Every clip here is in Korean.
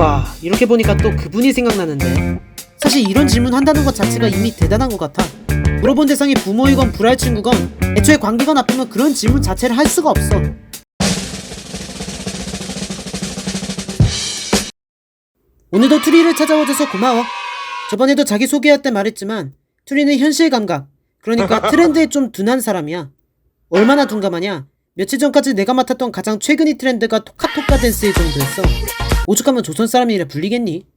와, 이렇게 보니까 또 그분이 생각나는데. 사실 이런 질문 한다는 것 자체가 이미 대단한 것 같아. 물어본 대상이 부모이건 불알 친구건 애초에 관계가 나쁘면 그런 질문 자체를 할 수가 없어. 오늘도 투리를 찾아와줘서 고마워. 저번에도 자기소개할 때 말했지만 투리는 현실 감각, 그러니까 트렌드에 좀 둔한 사람이야. 얼마나 둔감하냐? 며칠 전까지 내가 맡았던 가장 최근의 트렌드가 토카토카 댄스일 정도였어. 오죽하면 조선 사람이라 불리겠니?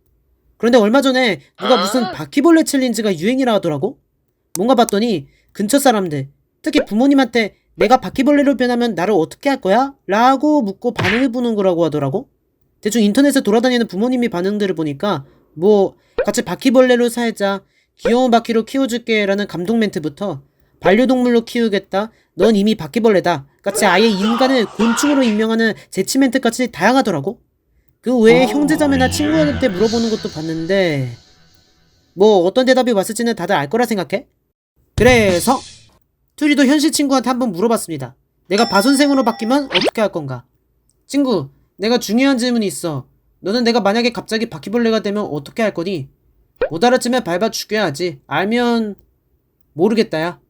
그런데 얼마 전에 누가 무슨 바퀴벌레 챌린지가 유행이라 하더라고? 뭔가 봤더니 근처 사람들, 특히 부모님한테 내가 바퀴벌레로 변하면 나를 어떻게 할 거야? 라고 묻고 반응을 보는 거라고 하더라고? 대충 인터넷에 돌아다니는 부모님의 반응들을 보니까 뭐 같이 바퀴벌레로 살자, 귀여운 바퀴로 키워줄게 라는 감동 멘트부터 반려동물로 키우겠다, 넌 이미 바퀴벌레다 같이 아예 인간을 곤충으로 임명하는 재치 멘트까지 다양하더라고. 그 외에 형제자매나 친구한테 물어보는 것도 봤는데 뭐 어떤 대답이 왔을지는 다들 알 거라 생각해? 그래서 투리도 현실 친구한테 한번 물어봤습니다. 내가 바선생으로 바뀌면 어떻게 할 건가? 친구, 내가 중요한 질문이 있어. 너는 내가 만약에 갑자기 바퀴벌레가 되면 어떻게 할 거니? 못 알아채면 밟아 죽여야지. 알면 모르겠다야.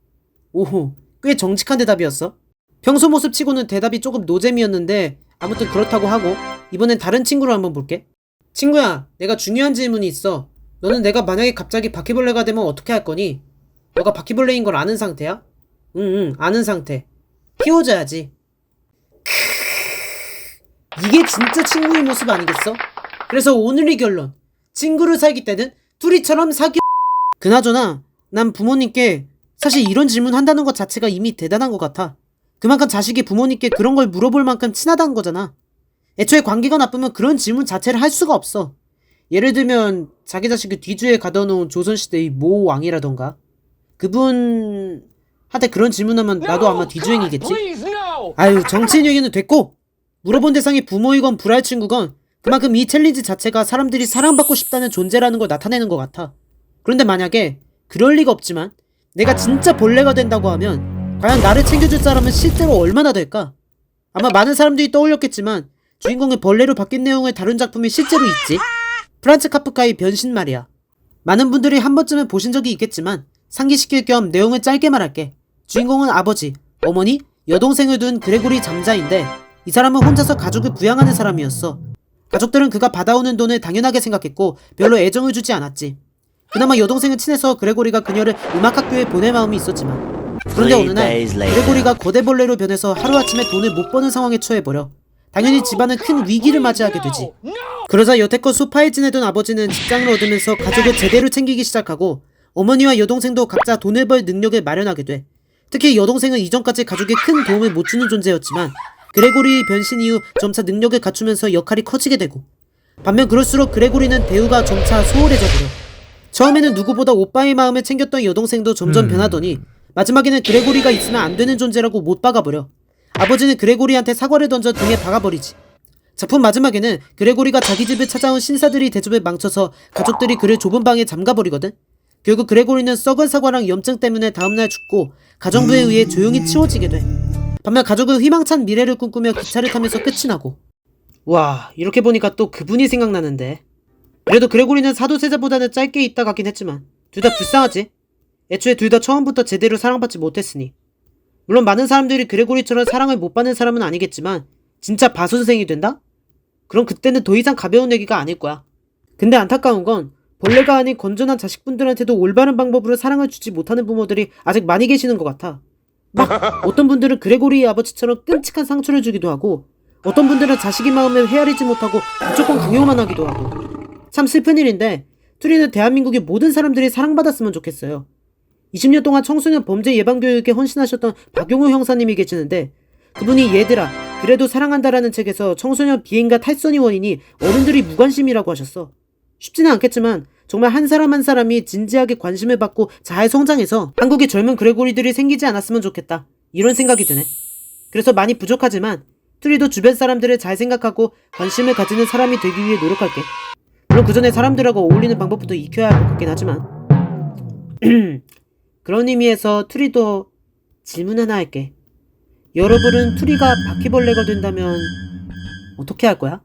오호, 꽤 정직한 대답이었어. 평소 모습 치고는 대답이 조금 노잼이었는데 아무튼 그렇다고 하고 이번엔 다른 친구를 한번 볼게. 친구야, 내가 중요한 질문이 있어. 너는 내가 만약에 갑자기 바퀴벌레가 되면 어떻게 할 거니? 너가 바퀴벌레인 걸 아는 상태야? 응, 아는 상태. 키워줘야지. 이게 진짜 친구의 모습 아니겠어? 그래서 오늘의 결론. 친구를 사귈 때는 둘이처럼 사귀... 그나저나 난 부모님께 사실 이런 질문 한다는 것 자체가 이미 대단한 것 같아. 그만큼 자식이 부모님께 그런 걸 물어볼 만큼 친하다는 거잖아. 애초에 관계가 나쁘면 그런 질문 자체를 할 수가 없어. 예를 들면 자기 자식을 뒤주에 가둬놓은 조선시대의 모 왕이라던가 그분한테 그런 질문하면 나도 아마 뒤주행이겠지? 아유, 정치인 얘기는 됐고 물어본 대상이 부모이건 불알 친구건 그만큼 이 챌린지 자체가 사람들이 사랑받고 싶다는 존재라는 걸 나타내는 것 같아. 그런데 만약에 그럴 리가 없지만 내가 진짜 벌레가 된다고 하면 과연 나를 챙겨줄 사람은 실제로 얼마나 될까? 아마 많은 사람들이 떠올렸겠지만 주인공이 벌레로 바뀐 내용을 다룬 작품이 실제로 있지. 프란츠 카프카의 변신 말이야. 많은 분들이 한 번쯤은 보신 적이 있겠지만 상기시킬 겸 내용을 짧게 말할게. 주인공은 아버지, 어머니, 여동생을 둔 그레고리 잠자인데 이 사람은 혼자서 가족을 부양하는 사람이었어. 가족들은 그가 받아오는 돈을 당연하게 생각했고 별로 애정을 주지 않았지. 그나마 여동생은 친해서 그레고리가 그녀를 음악학교에 보낼 마음이 있었지만 그런데 어느 날 그레고리가 거대벌레로 변해서 하루아침에 돈을 못 버는 상황에 처해버려. 당연히 집안은 큰 위기를 맞이하게 되지. 그러자 여태껏 소파에 지내던 아버지는 직장을 얻으면서 가족을 제대로 챙기기 시작하고 어머니와 여동생도 각자 돈을 벌 능력을 마련하게 돼. 특히 여동생은 이전까지 가족에 큰 도움을 못 주는 존재였지만 그레고리의 변신 이후 점차 능력을 갖추면서 역할이 커지게 되고 반면 그럴수록 그레고리는 대우가 점차 소홀해져 버려. 처음에는 누구보다 오빠의 마음을 챙겼던 여동생도 점점 변하더니 마지막에는 그레고리가 있으면 안 되는 존재라고 못 박아버려. 아버지는 그레고리한테 사과를 던져 등에 박아버리지. 작품 마지막에는 그레고리가 자기 집을 찾아온 신사들이 대접을 망쳐서 가족들이 그를 좁은 방에 잠가버리거든. 결국 그레고리는 썩은 사과랑 염증 때문에 다음날 죽고 가정부에 의해 조용히 치워지게 돼. 반면 가족은 희망찬 미래를 꿈꾸며 기차를 타면서 끝이 나고. 와, 이렇게 보니까 또 그분이 생각나는데. 그래도 그레고리는 사도세자보다는 짧게 있다 가긴 했지만 둘 다 불쌍하지. 애초에 둘 다 처음부터 제대로 사랑받지 못했으니. 물론 많은 사람들이 그레고리처럼 사랑을 못 받는 사람은 아니겠지만 진짜 바선생이 된다? 그럼 그때는 더 이상 가벼운 얘기가 아닐 거야. 근데 안타까운 건 벌레가 아닌 건전한 자식분들한테도 올바른 방법으로 사랑을 주지 못하는 부모들이 아직 많이 계시는 것 같아. 막 어떤 분들은 그레고리의 아버지처럼 끔찍한 상처를 주기도 하고 어떤 분들은 자식의 마음을 헤아리지 못하고 무조건 강요만 하기도 하고. 참 슬픈 일인데 투리는 대한민국의 모든 사람들이 사랑받았으면 좋겠어요. 20년 동안 청소년 범죄 예방 교육에 헌신하셨던 박용호 형사님이 계시는데 그분이 얘들아 그래도 사랑한다라는 책에서 청소년 비행과 탈선이 원인이 어른들이 무관심이라고 하셨어. 쉽지는 않겠지만 정말 한 사람 한 사람이 진지하게 관심을 받고 잘 성장해서 한국의 젊은 그레고리들이 생기지 않았으면 좋겠다. 이런 생각이 드네. 그래서 많이 부족하지만 투리도 주변 사람들을 잘 생각하고 관심을 가지는 사람이 되기 위해 노력할게. 물론 그 전에 사람들하고 어울리는 방법부터 익혀야 할 것 같긴 하지만 그런 의미에서 투리도 질문 하나 할게. 여러분은 투리가 바퀴벌레가 된다면 어떻게 할 거야?